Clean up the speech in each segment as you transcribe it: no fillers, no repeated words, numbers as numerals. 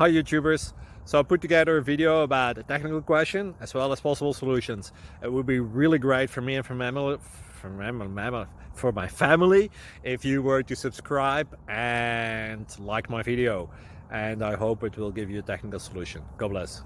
Hi YouTubers! So I put together a video about a technical question as well as possible solutions. It would be really great for me and for my family if you were to subscribe and like my video, and I hope it will give you a technical solution. God bless.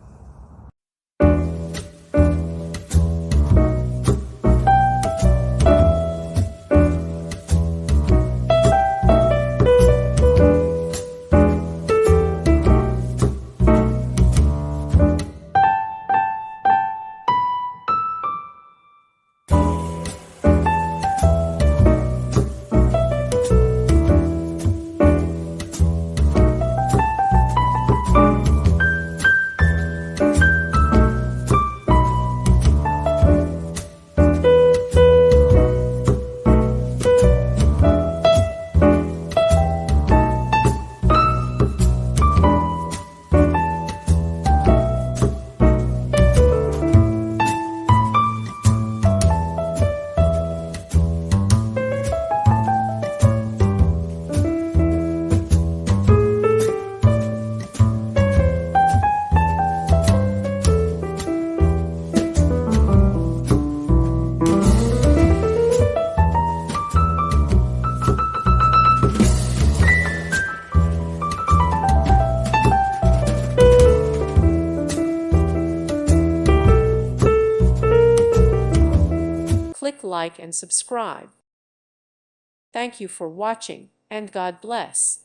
Click like and subscribe. Thank you for watching, and God bless.